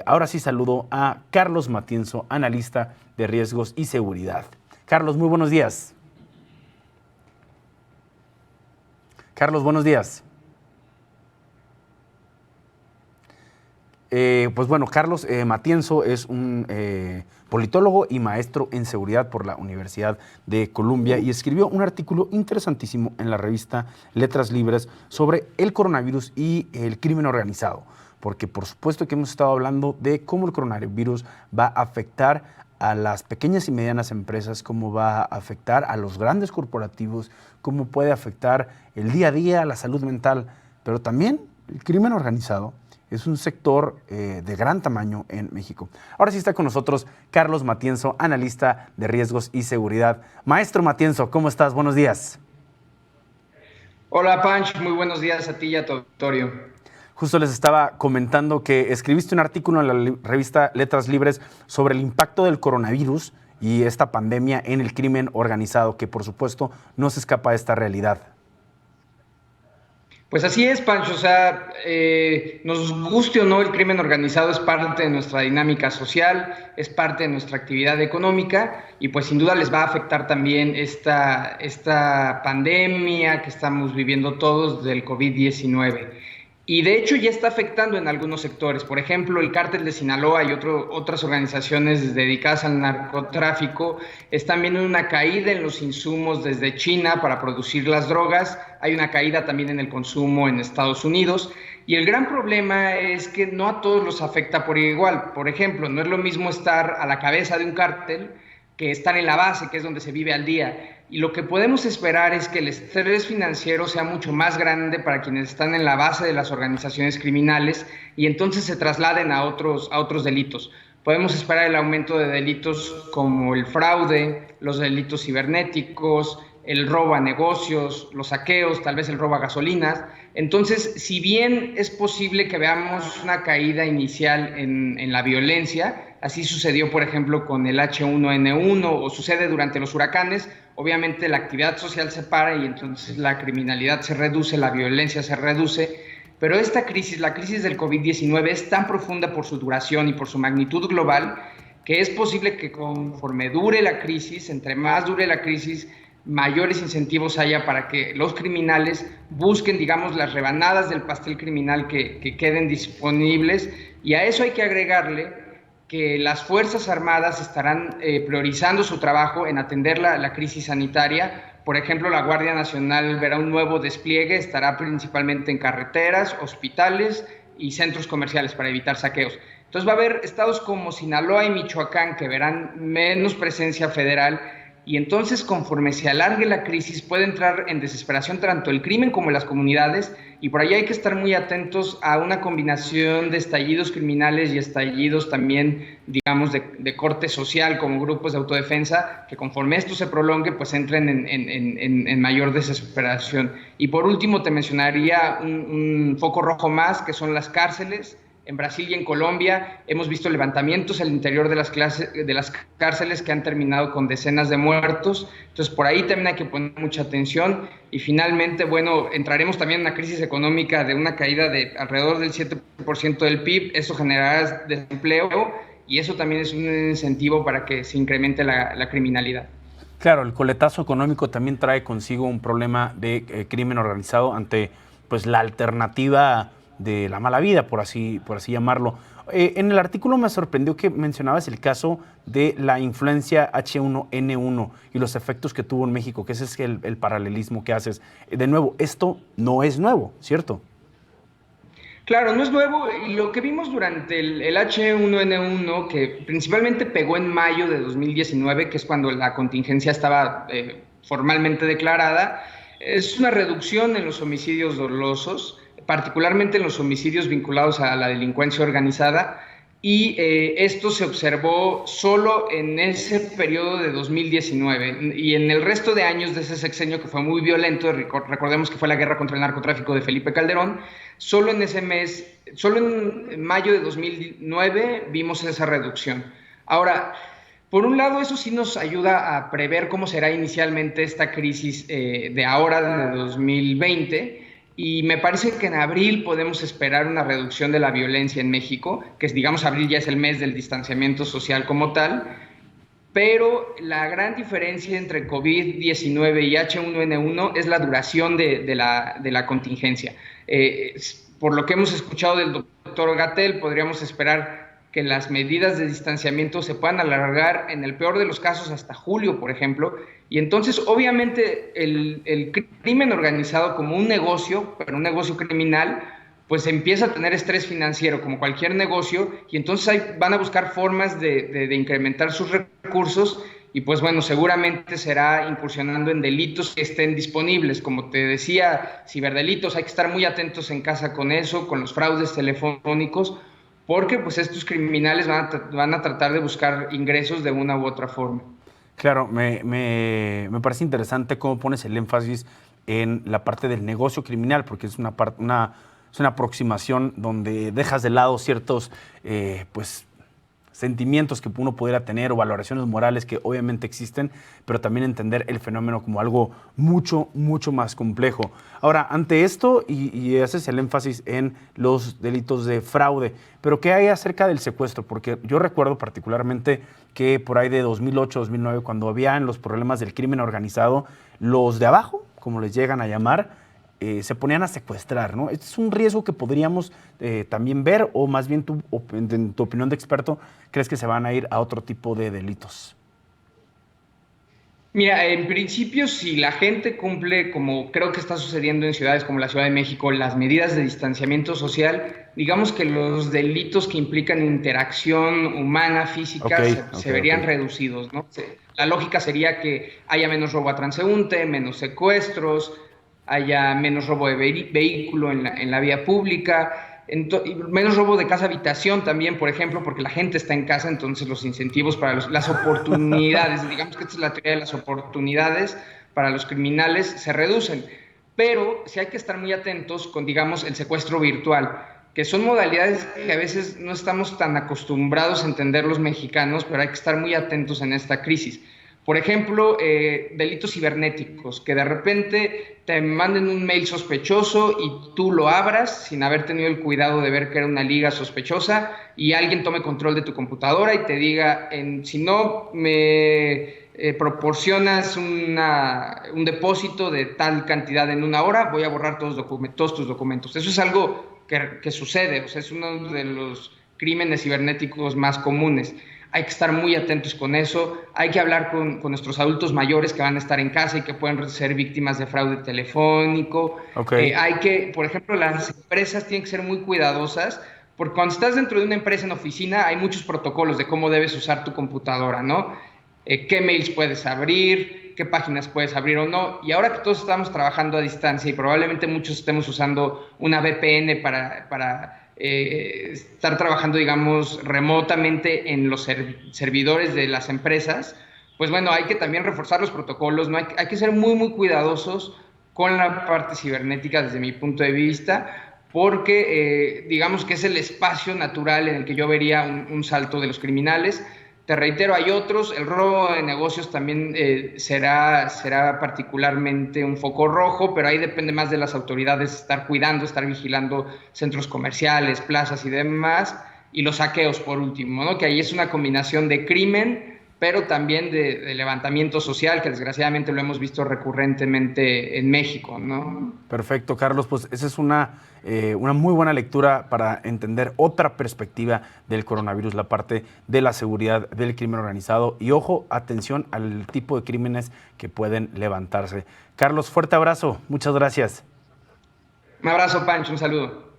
Ahora sí saludo a Carlos Matienzo, analista de riesgos y seguridad. Carlos, muy buenos días. Carlos, buenos días. Pues bueno, Carlos Matienzo es un politólogo y maestro en seguridad por la Universidad de Columbia y escribió un artículo interesantísimo en la revista Letras Libres sobre el coronavirus y el crimen organizado, porque por supuesto que hemos estado hablando de cómo el coronavirus va a afectar a las pequeñas y medianas empresas, cómo va a afectar a los grandes corporativos, cómo puede afectar el día a día, la salud mental, pero también el crimen organizado es un sector de gran tamaño en México. Ahora sí está con nosotros Carlos Matienzo, analista de riesgos y seguridad. Maestro Matienzo, ¿cómo estás? Buenos días. Hola, Panch. Muy buenos días a ti y a tu auditorio. Justo les estaba comentando que escribiste un artículo en la revista Letras Libres sobre el impacto del coronavirus y esta pandemia en el crimen organizado, que por supuesto no se escapa de esta realidad. Pues así es, Pancho, o sea, nos guste o no, el crimen organizado es parte de nuestra dinámica social, es parte de nuestra actividad económica y pues sin duda les va a afectar también esta pandemia que estamos viviendo todos del COVID-19. Y de hecho ya está afectando en algunos sectores, por ejemplo, el Cártel de Sinaloa y otras organizaciones dedicadas al narcotráfico están viendo una caída en los insumos desde China para producir las drogas, hay una caída también en el consumo en Estados Unidos y el gran problema es que no a todos los afecta por igual. Por ejemplo, no es lo mismo estar a la cabeza de un cártel que estar en la base, que es donde se vive al día. Y lo que podemos esperar es que el estrés financiero sea mucho más grande para quienes están en la base de las organizaciones criminales y entonces se trasladen a otros delitos. Podemos esperar el aumento de delitos como el fraude, los delitos cibernéticos, el robo a negocios, los saqueos, tal vez el robo a gasolinas. Entonces, si bien es posible que veamos una caída inicial en la violencia, así sucedió, por ejemplo, con el H1N1 o sucede durante los huracanes, obviamente la actividad social se para y entonces la criminalidad se reduce, la violencia se reduce, pero esta crisis, la crisis del COVID-19, es tan profunda por su duración y por su magnitud global que es posible que conforme dure la crisis, entre más dure la crisis, mayores incentivos haya para que los criminales busquen, digamos, las rebanadas del pastel criminal que queden disponibles, y a eso hay que agregarle que las Fuerzas Armadas estarán priorizando su trabajo en atender la crisis sanitaria. Por ejemplo, la Guardia Nacional verá un nuevo despliegue, estará principalmente en carreteras, hospitales y centros comerciales para evitar saqueos. Entonces va a haber estados como Sinaloa y Michoacán que verán menos presencia federal y entonces conforme se alargue la crisis puede entrar en desesperación tanto el crimen como las comunidades y por ahí hay que estar muy atentos a una combinación de estallidos criminales y estallidos también, digamos, de corte social como grupos de autodefensa que conforme esto se prolongue pues entren en mayor desesperación. Y por último te mencionaría un foco rojo más que son las cárceles. En Brasil y en Colombia hemos visto levantamientos al interior de las cárceles que han terminado con decenas de muertos. Entonces, por ahí también hay que poner mucha atención. Y finalmente, bueno, entraremos también en una crisis económica de una caída de alrededor del 7% del PIB. Eso generará desempleo y eso también es un incentivo para que se incremente la criminalidad. Claro, el coletazo económico también trae consigo un problema de crimen organizado ante pues, la alternativa de la mala vida, por así llamarlo. En el artículo me sorprendió que mencionabas el caso de la influencia H1N1 y los efectos que tuvo en México, que ese es el paralelismo que haces. De nuevo, esto no es nuevo, ¿cierto? Claro, no es nuevo. Y lo que vimos durante el H1N1, que principalmente pegó en mayo de 2019, que es cuando la contingencia estaba formalmente declarada, es una reducción en los homicidios dolosos, particularmente en los homicidios vinculados a la delincuencia organizada, y esto se observó solo en ese periodo de 2019 y en el resto de años de ese sexenio que fue muy violento, recordemos que fue la guerra contra el narcotráfico de Felipe Calderón, solo en ese mes, solo en mayo de 2009 vimos esa reducción. Ahora, por un lado, eso sí nos ayuda a prever cómo será inicialmente esta crisis de ahora, de 2020, y me parece que en abril podemos esperar una reducción de la violencia en México, que digamos abril ya es el mes del distanciamiento social como tal, pero la gran diferencia entre COVID-19 y H1N1 es la duración de la contingencia. Por lo que hemos escuchado del doctor Gatell, podríamos esperar que las medidas de distanciamiento se puedan alargar en el peor de los casos hasta julio, por ejemplo, y entonces obviamente el crimen organizado como un negocio, pero un negocio criminal, pues empieza a tener estrés financiero como cualquier negocio y entonces van a buscar formas de incrementar sus recursos y pues bueno, seguramente será incursionando en delitos que estén disponibles. Como te decía, ciberdelitos, hay que estar muy atentos en casa con eso, con los fraudes telefónicos, porque pues estos criminales van a tratar de buscar ingresos de una u otra forma. Claro, me parece interesante cómo pones el énfasis en la parte del negocio criminal, porque es una aproximación donde dejas de lado ciertos pues, sentimientos que uno pudiera tener o valoraciones morales que obviamente existen, pero también entender el fenómeno como algo mucho, mucho más complejo. Ahora, ante esto, y haces el énfasis en los delitos de fraude, pero ¿qué hay acerca del secuestro? Porque yo recuerdo particularmente que por ahí de 2008, 2009, cuando habían los problemas del crimen organizado, los de abajo, como les llegan a llamar, se ponían a secuestrar, ¿no? ¿Este es un riesgo que podríamos también ver o más bien en tu opinión de experto, crees que se van a ir a otro tipo de delitos? Mira, en principio, si la gente cumple, como creo que está sucediendo en ciudades como la Ciudad de México, las medidas de distanciamiento social, digamos que los delitos que implican interacción humana, física, se verían reducidos, ¿no? La lógica sería que haya menos robo a transeúnte, menos secuestros, haya menos robo de vehículo en la vía pública, menos robo de casa-habitación también, por ejemplo, porque la gente está en casa, entonces los incentivos para las oportunidades, digamos que esta es la teoría de las oportunidades para los criminales, se reducen. Pero sí hay que estar muy atentos con, digamos, el secuestro virtual, que son modalidades que a veces no estamos tan acostumbrados a entender los mexicanos, pero hay que estar muy atentos en esta crisis. Por ejemplo, delitos cibernéticos, que de repente te manden un mail sospechoso y tú lo abras sin haber tenido el cuidado de ver que era una liga sospechosa y alguien tome control de tu computadora y te diga, si no me proporcionas un depósito de tal cantidad en una hora, voy a borrar todos tus documentos. Eso es algo que sucede, o sea, es uno de los crímenes cibernéticos más comunes. Hay que estar muy atentos con eso, hay que hablar con nuestros adultos mayores que van a estar en casa y que pueden ser víctimas de fraude telefónico. Hay que, por ejemplo, las empresas tienen que ser muy cuidadosas, porque cuando estás dentro de una empresa en oficina hay muchos protocolos de cómo debes usar tu computadora, ¿no? Qué mails puedes abrir, qué páginas puedes abrir o no. Y ahora que todos estamos trabajando a distancia y probablemente muchos estemos usando una VPN para estar trabajando, digamos, remotamente en los servidores de las empresas, pues bueno, hay que también reforzar los protocolos, ¿no? Hay que ser muy, muy cuidadosos con la parte cibernética desde mi punto de vista, porque digamos que es el espacio natural en el que yo vería un salto de los criminales. Te reitero, hay otros, el robo de negocios también será particularmente un foco rojo, pero ahí depende más de las autoridades estar cuidando, estar vigilando centros comerciales, plazas y demás, y los saqueos por último, ¿no? Que ahí es una combinación de crimen, pero también de levantamiento social, que desgraciadamente lo hemos visto recurrentemente en México, ¿no? Perfecto, Carlos, pues esa es una muy buena lectura para entender otra perspectiva del coronavirus, la parte de la seguridad del crimen organizado y ojo, atención al tipo de crímenes que pueden levantarse. Carlos, fuerte abrazo, muchas gracias. Un abrazo, Pancho, un saludo.